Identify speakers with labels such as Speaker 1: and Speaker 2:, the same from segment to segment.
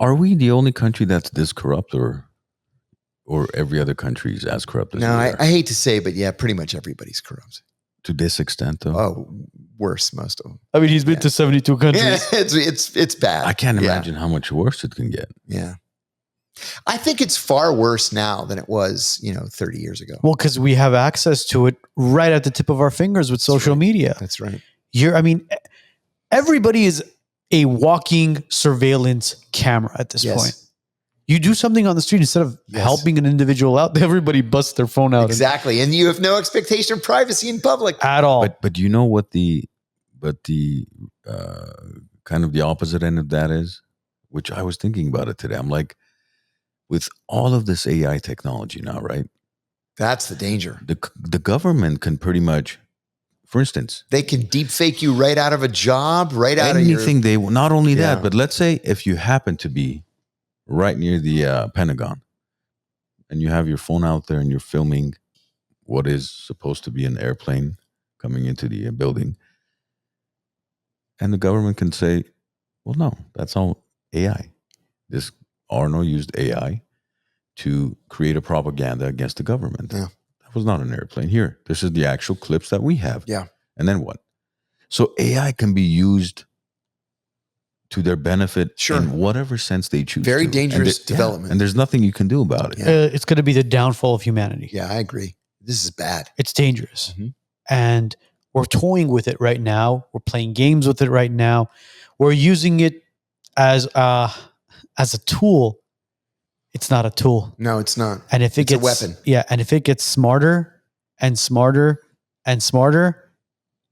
Speaker 1: Are we the only country that's this corrupt, or every other country is as corrupt as
Speaker 2: No,
Speaker 1: we are?
Speaker 2: I hate to say, but yeah, pretty much everybody's corrupt.
Speaker 1: To this extent, though?
Speaker 2: Oh, worse, most of them.
Speaker 3: I mean, he's been to 72 countries.
Speaker 2: Yeah, it's bad.
Speaker 1: I can't imagine how much worse it can get.
Speaker 2: Yeah. I think it's far worse now than it was, 30 years ago.
Speaker 3: Well, because we have access to it right at the tip of our fingers with social media.
Speaker 2: That's right.
Speaker 3: Everybody is a walking surveillance camera at this point. You do something on the street, instead of helping an individual out, everybody busts their phone out.
Speaker 2: Exactly. And you have no expectation of privacy in public
Speaker 3: at all.
Speaker 1: But you know what the kind of the opposite end of that is? Which I was thinking about it today. I'm like, with all of this AI technology now, right?
Speaker 2: That's the danger.
Speaker 1: The government can pretty much, for instance,
Speaker 2: they can deep fake you right out of a job, right out of
Speaker 1: anything they want. Not only that, but let's say if you happen to be right near the Pentagon and you have your phone out there and you're filming what is supposed to be an airplane coming into the building, and the government can say, well, no, that's all AI. This Arno used AI to create a propaganda against the government.
Speaker 2: Yeah.
Speaker 1: That was not an airplane. Here, this is the actual clips that we have.
Speaker 2: Yeah.
Speaker 1: And then what? So AI can be used to their benefit in whatever sense they choose.
Speaker 2: Very dangerous development.
Speaker 1: And there's nothing you can do about it.
Speaker 3: It's going to be the downfall of humanity.
Speaker 2: Yeah, I agree. This is bad.
Speaker 3: It's dangerous. And we're toying with it right now. We're playing games with it right now. We're using it as a tool. It's not a tool.
Speaker 2: No, it's not.
Speaker 3: And if it's
Speaker 2: a weapon.
Speaker 3: Yeah. And if it gets smarter and smarter and smarter,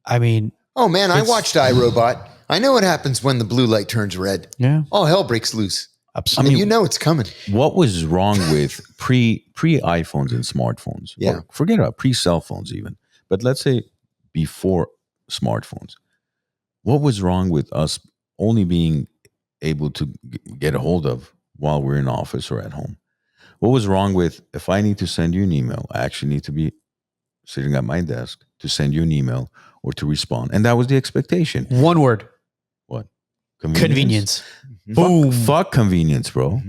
Speaker 3: I mean.
Speaker 2: Oh, man, I watched iRobot. I know what happens when the blue light turns red.
Speaker 3: Yeah.
Speaker 2: All hell breaks loose.
Speaker 3: Absolutely.
Speaker 2: I mean, it's coming.
Speaker 1: What was wrong with pre iPhones and smartphones?
Speaker 2: Yeah.
Speaker 1: Or forget about pre-cell phones even. But let's say before smartphones. What was wrong with us only being able to get a hold of while we're in office or at home? What was wrong with, if I need to send you an email, I actually need to be sitting at my desk to send you an email or to respond. And that was the expectation.
Speaker 3: One word.
Speaker 1: What?
Speaker 3: Convenience.
Speaker 1: Boom. Fuck convenience, bro.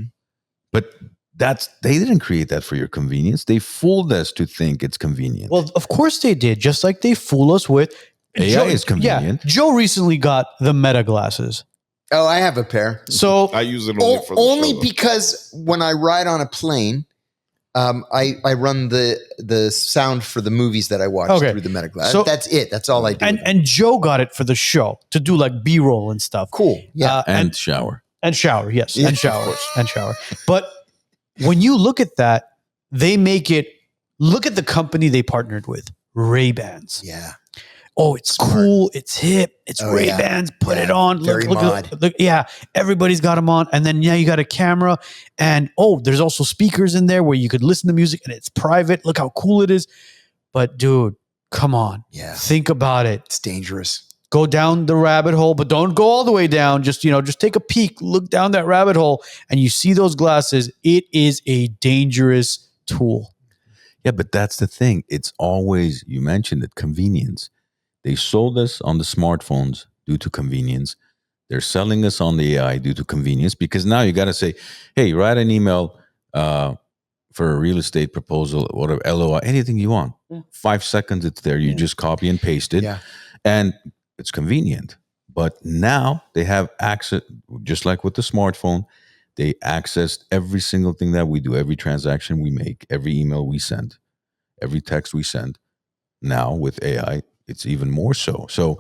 Speaker 1: But they didn't create that for your convenience. They fooled us to think it's convenient.
Speaker 3: Well, of course they did. Just like they fool us with
Speaker 1: AI is convenient.
Speaker 3: Yeah, Joe recently got the Meta glasses.
Speaker 2: Oh, I have a pair.
Speaker 3: So
Speaker 4: I use it only for the
Speaker 2: only
Speaker 4: show,
Speaker 2: because when I ride on a plane, I run the sound for the movies that I watch through the Meta glass.
Speaker 3: So,
Speaker 2: that's it. That's all I do.
Speaker 3: And Joe got it for the show to do like B-roll and stuff.
Speaker 2: Cool. Yeah.
Speaker 1: And shower.
Speaker 3: And shower, yes.
Speaker 2: Yeah,
Speaker 3: and shower. And shower. But when you look at that, they make it, look at the company they partnered with, Ray-Bans.
Speaker 2: Yeah.
Speaker 3: Oh, it's cool. It's hip. It's Ray-Bans. Put it on. Look, yeah, everybody's got them on. And then, you got a camera. And, there's also speakers in there where you could listen to music and it's private. Look how cool it is. But, dude, come on.
Speaker 2: Yeah.
Speaker 3: Think about it.
Speaker 2: It's dangerous.
Speaker 3: Go down the rabbit hole, but don't go all the way down. Just take a peek. Look down that rabbit hole and you see those glasses. It is a dangerous tool.
Speaker 1: Yeah, but that's the thing. It's always, you mentioned it, convenience. They sold us on the smartphones due to convenience. They're selling us on the AI due to convenience, because now you got to say, hey, write an email for a real estate proposal, whatever, LOI, anything you want. 5 seconds, it's there. You just copy and paste it.
Speaker 2: Yeah.
Speaker 1: And it's convenient. But now they have access, just like with the smartphone, they accessed every single thing that we do, every transaction we make, every email we send, every text we send. Now with AI, it's even more so. So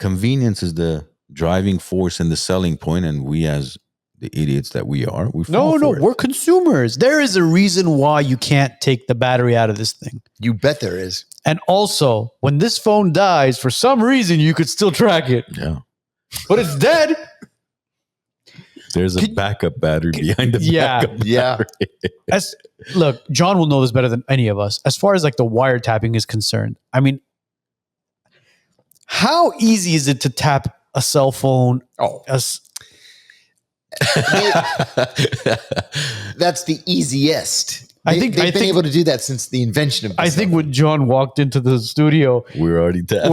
Speaker 1: convenience is the driving force and the selling point, and we, as the idiots that we are, we fall for it.
Speaker 3: We're consumers. There is a reason why you can't take the battery out of this thing.
Speaker 2: You bet there is.
Speaker 3: And also, when this phone dies, for some reason, you could still track it.
Speaker 1: Yeah.
Speaker 3: But it's dead.
Speaker 1: There's a backup battery behind the backup battery.
Speaker 3: Look, John will know this better than any of us. As far as like the wiretapping is concerned, I mean, how easy is it to tap a cell phone?
Speaker 2: That's the easiest.
Speaker 3: I think
Speaker 2: they've been able to do that since the invention of.
Speaker 3: I think when John walked into the studio,
Speaker 1: we're already tapped.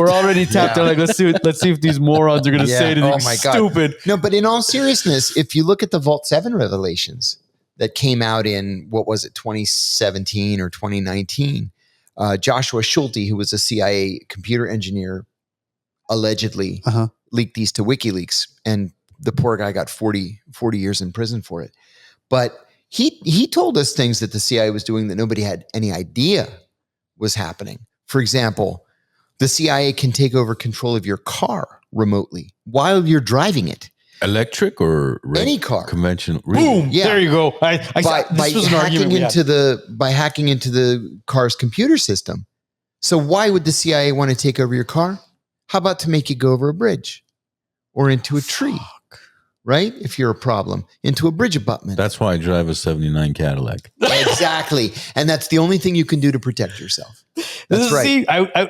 Speaker 3: They're like, let's see if these morons are going to say anything stupid.
Speaker 2: No, but in all seriousness, if you look at the Vault 7 revelations that came out in, what was it, 2017 or 2019, Joshua Schulte, who was a CIA computer engineer, allegedly leaked these to WikiLeaks, and the poor guy got 40 years in prison for it. But he told us things that the CIA was doing that nobody had any idea was happening. For example, the CIA can take over control of your car remotely while you're driving it.
Speaker 1: Electric or
Speaker 2: any car,
Speaker 1: conventional.
Speaker 3: Boom! Yeah. There you go. By hacking into the car's computer system. So why would the CIA want to take over your car? How about to make you go over a bridge or into a tree? Right? If you're a problem, into a bridge abutment.
Speaker 1: That's why I drive a 79 Cadillac.
Speaker 2: Exactly. And that's the only thing you can do to protect yourself. That's right. See,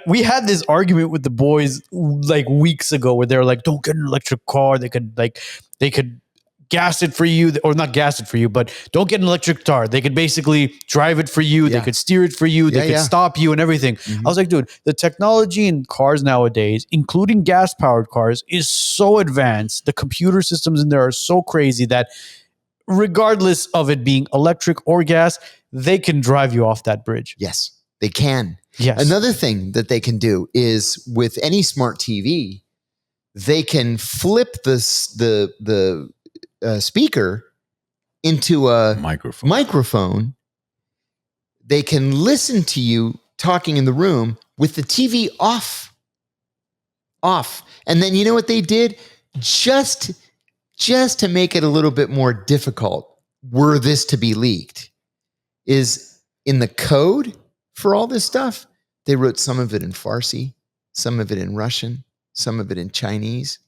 Speaker 3: we had this argument with the boys like weeks ago where they were like, don't get an electric car. They could gas it for you, or not gas it for you, but don't get an electric car. They could basically drive it for you. Yeah. They could steer it for you. They could stop you and everything. Mm-hmm. I was like, dude, the technology in cars nowadays, including gas-powered cars, is so advanced. The computer systems in there are so crazy that regardless of it being electric or gas, they can drive you off that bridge.
Speaker 2: Yes, they can.
Speaker 3: Yes.
Speaker 2: Another thing that they can do is with any smart TV, they can flip the speaker into a microphone. They can listen to you talking in the room with the TV off. And then you know what they did? Just to make it a little bit more difficult, were this to be leaked, is in the code for all this stuff, they wrote some of it in Farsi, some of it in Russian, some of it in Chinese.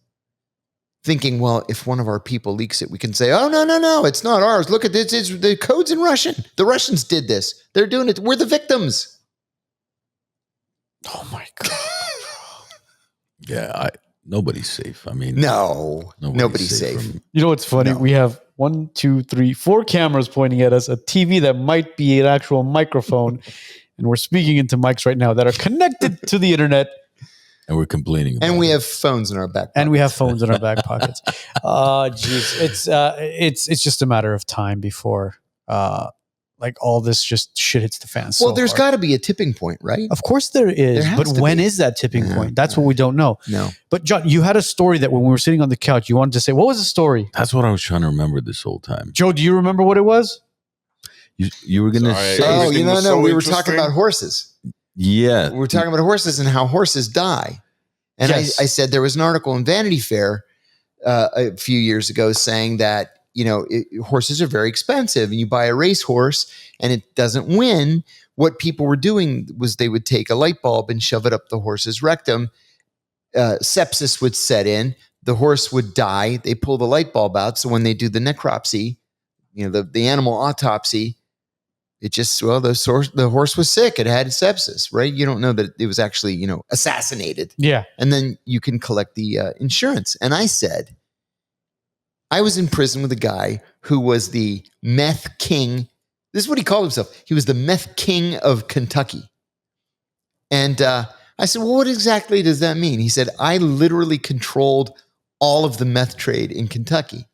Speaker 2: Thinking, well, if one of our people leaks it, we can say, oh, no, it's not ours. Look at this. It's the code's in Russian. The Russians did this. They're doing it. We're the victims.
Speaker 3: Oh, my God.
Speaker 1: Yeah, nobody's safe. I mean,
Speaker 2: no, nobody's safe.
Speaker 3: You know what's funny? No. We have 1, 2, 3, 4 cameras pointing at us, a TV that might be an actual microphone, and we're speaking into mics right now that are connected to the internet.
Speaker 1: And we're complaining about
Speaker 2: and we have phones in our back pockets.
Speaker 3: Geez. It's just a matter of time before like all this just shit hits the fan.
Speaker 2: Well, there's got to be a tipping point, right?
Speaker 3: Of course there is. But when is that tipping point? That's what we don't know.
Speaker 2: No.
Speaker 3: But John, you had a story that when we were sitting on the couch, you wanted to say, what was the story?
Speaker 1: That's what I was trying to remember this whole time.
Speaker 3: Joe, do you remember what it was?
Speaker 1: You were going to say.
Speaker 2: Oh, no. We were talking about horses.
Speaker 1: Yeah.
Speaker 2: We were talking about horses and how horses die. And yes. I said there was an article in Vanity Fair a few years ago saying that, horses are very expensive and you buy a racehorse and it doesn't win. What people were doing was they would take a light bulb and shove it up the horse's rectum. Sepsis would set in. The horse would die. They pull the light bulb out. So when they do the necropsy, the animal autopsy, it just, the horse was sick. It had sepsis, right? You don't know that it was actually, assassinated.
Speaker 3: Yeah.
Speaker 2: And then you can collect the insurance. And I said, I was in prison with a guy who was the meth king. This is what he called himself. He was the meth king of Kentucky. And I said, well, what exactly does that mean? He said, I literally controlled all of the meth trade in Kentucky.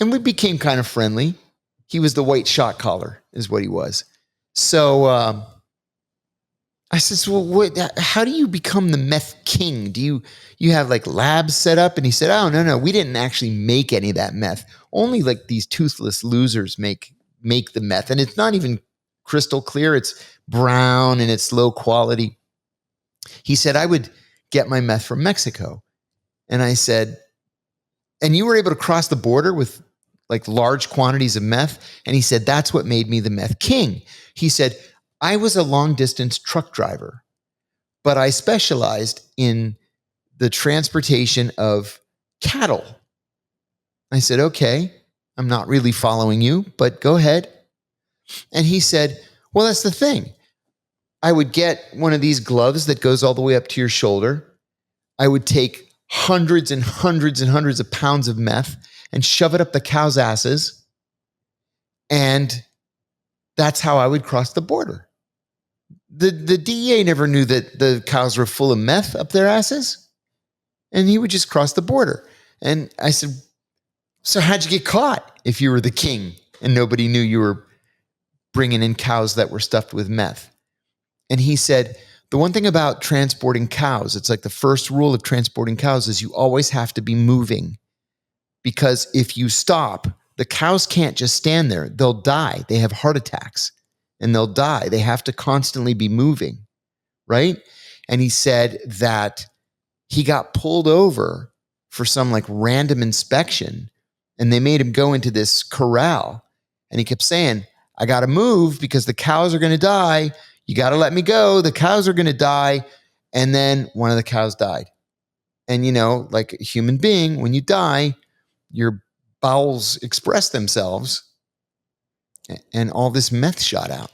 Speaker 2: And we became kind of friendly. He was the white shot caller is what he was. So I said, well, how do you become the meth king? Do you have like labs set up? And he said, oh, no, we didn't actually make any of that meth. Only like these toothless losers make the meth. And it's not even crystal clear. It's brown and it's low quality. He said, I would get my meth from Mexico. And I said, and you were able to cross the border with like large quantities of meth? And he said, that's what made me the meth king. He said, I was a long distance truck driver, but I specialized in the transportation of cattle. I said, okay, I'm not really following you, but go ahead. And he said, well, that's the thing. I would get one of these gloves that goes all the way up to your shoulder. I would take hundreds and hundreds and hundreds of pounds of meth, and shove it up the cows' asses. And that's how I would cross the border. The DEA never knew that the cows were full of meth up their asses. And he would just cross the border. And I said, so how'd you get caught if you were the king and nobody knew you were bringing in cows that were stuffed with meth? And he said, the one thing about transporting cows, it's like the first rule of transporting cows is you always have to be moving. Because if you stop, the cows can't just stand there. They'll die. They have heart attacks and they'll die. They have to constantly be moving, right? And he said that he got pulled over for some like random inspection and they made him go into this corral. And he kept saying, I got to move because the cows are going to die. You got to let me go. The cows are going to die. And then one of the cows died. And, you know, like a human being, when you die, your bowels express themselves and all this meth shot out.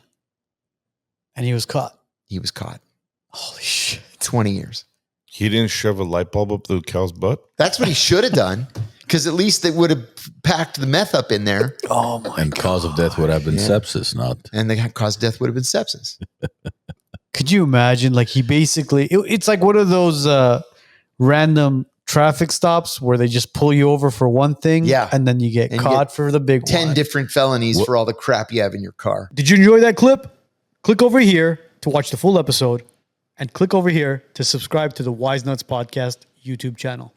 Speaker 3: And he was caught.
Speaker 2: He was caught.
Speaker 3: Holy shit.
Speaker 2: 20 years.
Speaker 4: He didn't shove a light bulb up the cow's butt?
Speaker 2: That's what he should have done. Because at least they would have packed the meth up in there.
Speaker 3: Oh my
Speaker 1: And
Speaker 3: God.
Speaker 1: cause of death would have been sepsis, not.
Speaker 2: And the cause of death would have been sepsis.
Speaker 3: Could you imagine? Like he basically, it's like one of those random traffic stops where they just pull you over for one thing.
Speaker 2: Yeah.
Speaker 3: And then you get
Speaker 2: And you
Speaker 3: caught
Speaker 2: get
Speaker 3: for the big
Speaker 2: 10
Speaker 3: one.
Speaker 2: different felonies for all the crap you have in your car.
Speaker 3: Did you enjoy that clip? Click over here to watch the full episode and click over here to subscribe to the WiseNuts podcast YouTube channel.